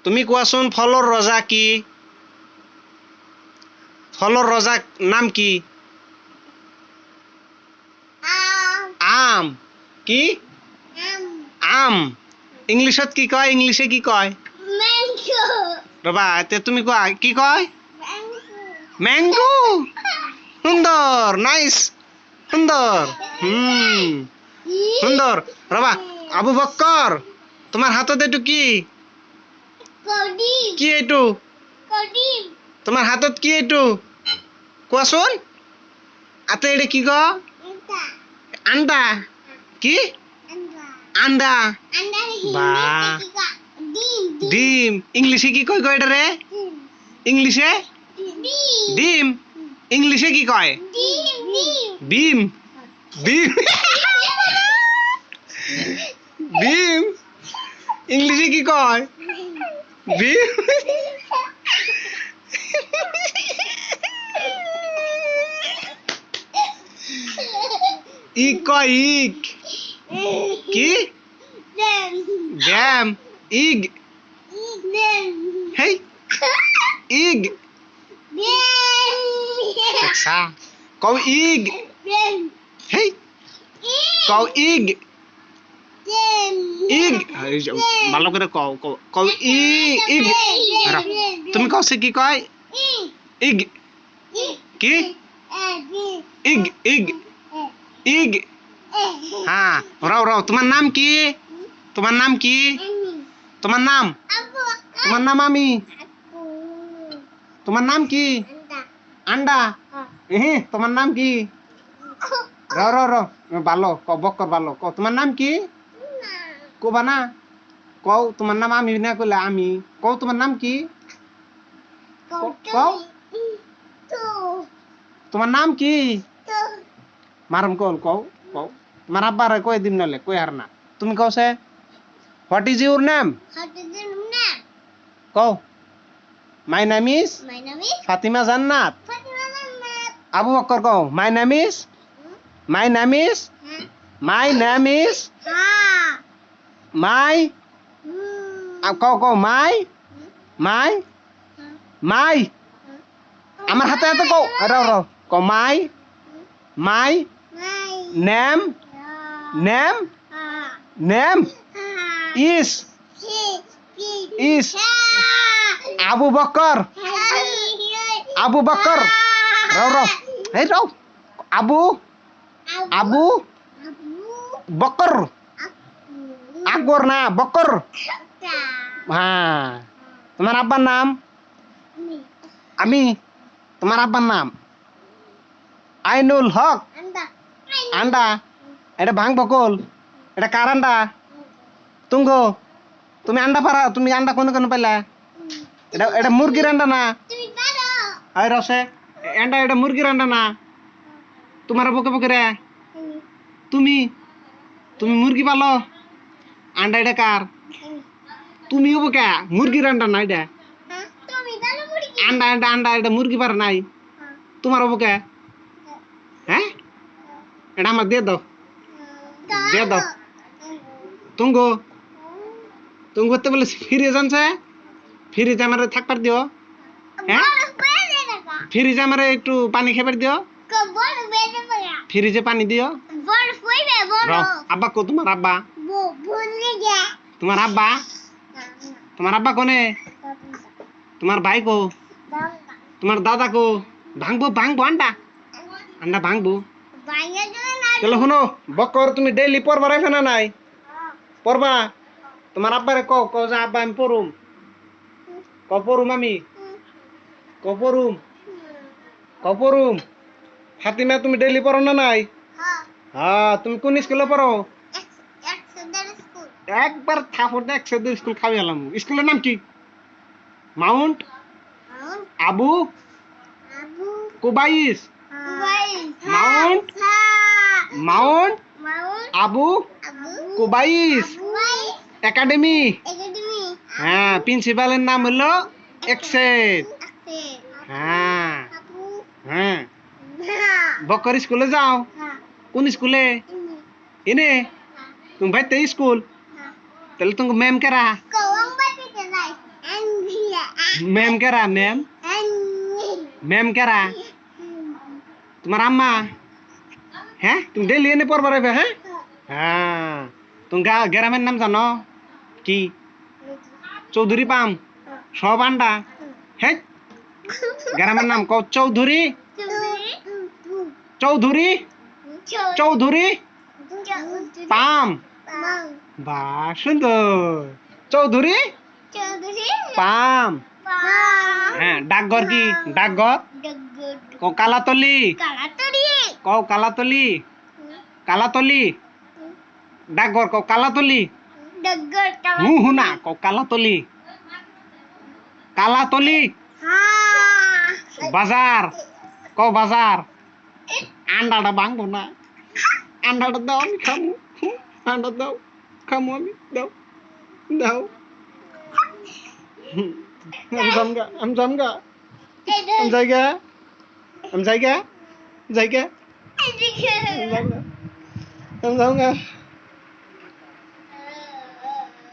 তুমি কোৱাচোন ফলৰ ৰজা কি? ফলৰ ৰজা নাম কি? আম। কি? আম। ইংলিছত কি কয়? ইংলিছে কি কয়? ৰবা এতিয়া তুমি কোৱা কি কয়? ম্যাঙ্গো। সুন্দৰ, নাইস, সুন্দৰ। সুন্দৰ। ৰবা আবু বক্কৰ, তোমাৰ হাতত এইটো কি? কি এইটো? তোমাৰ হাতত কি এইটো? কোৱাচোন। আতে এটা কি ক? আন্ডা। কি? আন্ডা। বা ডিম। ইংলিশে কি কয় এটারে? ইংলিশে ডিম। ইংলিশে কি কয়? ডিম। ডিম। ডিম। ইংলিশে কি কয়? ডিম। ইক কয় ইক। কি? ড্যাম। ইগ। হেই ইগ। দেখছা কও ইগ। হেই কও ইগ। ইগ ভালো করে কও কও কও ইগ। তুমি কওছে কি কয়? ইগ। কি? ইগ ইগ ইগ। হ্যাঁ রাও রাও তোমার নাম কি? তোমার নাম কি? তোমার নাম? তোমার নাম আমি। তোমার নাম কি? আন্ডা। তোমার নাম কি? রাও রাও রাও ভালো ক বক্কর ভালো ক তোমার নাম কি? কোবা না কও তোমার নাম আমি না কইলে আমি কও তোমার নাম কি? কও তোমার নাম কি? মারম কল কও কও তোমার আব্বার কই দিম নালে কই আর না তুমি কওছে হোয়াট ইজ ইউর নেম? কও মাই নেম ইজ ফাতিমা জান্নাত। আবু বক্কর কও my name is my name is my name is my কও কও মাই মাই মাই আমার হাতে হাতে কও রাও রাও কও my my name name name is is Abu Bakkar Abu Bakkar রাও রাও এই রাও আবু আবু বক্কর আকবর না বক্কর। হ্যাঁ তোমার আব্বার নাম? আমি। তোমার আব্বার নাম? আইনুল হক। আন্ডা এটা ভাঙ বকল এটা কার আন্ডা? তুঙ্গ তুমি আন্ডা পারা তুমি আন্ডা কোন কোন পাইলা? এটা এটা মুরগির আন্ডা না? আই রসে আন্ডা এটা মুরগির আন্ডা না? তোমার বকে বকে রে তুমি তুমি মুরগি পালো আন্ডা এটা কার? তুমি হবো কে মুরগির আন্ডা না এটা আন্ডা আন্ডা আন্ডা এটা মুরগি পারে নাই তোমার হবো কে? হ্যাঁ এটা আমার দিয়ে দাও দিয়ে দাও। তুঙ্গ তুমি করতে বলে ফিরে জানছে ফ্রিজে আমার থাকবার দিও। হ্যাঁ ফ্রিজে আমার একটু পানি খেবার দিও। ফ্রিজে পানি দিও। আব্বা কো তোমার আব্বা? তোমার আব্বা? তোমার আব্বা কোনে? তোমার ভাই কো? তোমার দাদা কো? ভাঙবো ভাঙবো আন্ডা আন্ডা ভাঙবো চলো শুনো বক্কর তুমি ডেইলি পড়বা রাখবে না নাই? পড়বা তোমার আব্বারে কও কও যে আব্বা আমি পড়ুম কপরুম আমি কপরুম কপরুম। ফাতিমা তুমি ডেইলি পড়ো না নাই? হ্যাঁ তুমি কোন স্কুলে পড়ো? একবার থাপড় দে 102 স্কুল খাবি এলাম। স্কুলের নাম কি? Mount Abu Kubais. Mount mount Abu Kubais academy. হ্যাঁ প্রিন্সিপালের নাম হলো এক্সেট। হ্যাঁ হ্যাঁ বক্কর স্কুলে যাও? কোন স্কুলে? এনে তুমি ভাইতে স্কুল তাহলে তুমি ম্যাম কেরা? ম্যাম কেরা ম্যাম ম্যাম কেরা তোমার আম্মা হ্যাঁ তুমি ডেলি এনে পড়বার আইবে হ্যাঁ হ্যাঁ তুমি গ্রামের নাম জানো কি চৌধুরী পাম সব আন্ডা হ্যাঁ গ্রামের নাম কও চৌধুরী চৌধুরী চৌধুরী পাম বা সুন্দর চৌধুরী পাম হ্যাঁ ডাকঘর কি ডাকঘর কও কালাতলি কও কালাতলি কালাতলি ডাকঘর কও কালাতলি হুনা কও কালাতলি কালাতলি বাজার কও বাজার আন্ডাটা ভাঙবো না আন্ডাটা দাও আমি খামু আন্ডা দাও খামু আমি দাও দাও আমি জামগা আমি জামগা আমি জায়গা আমি জায়গা জায়গা আমি জামগা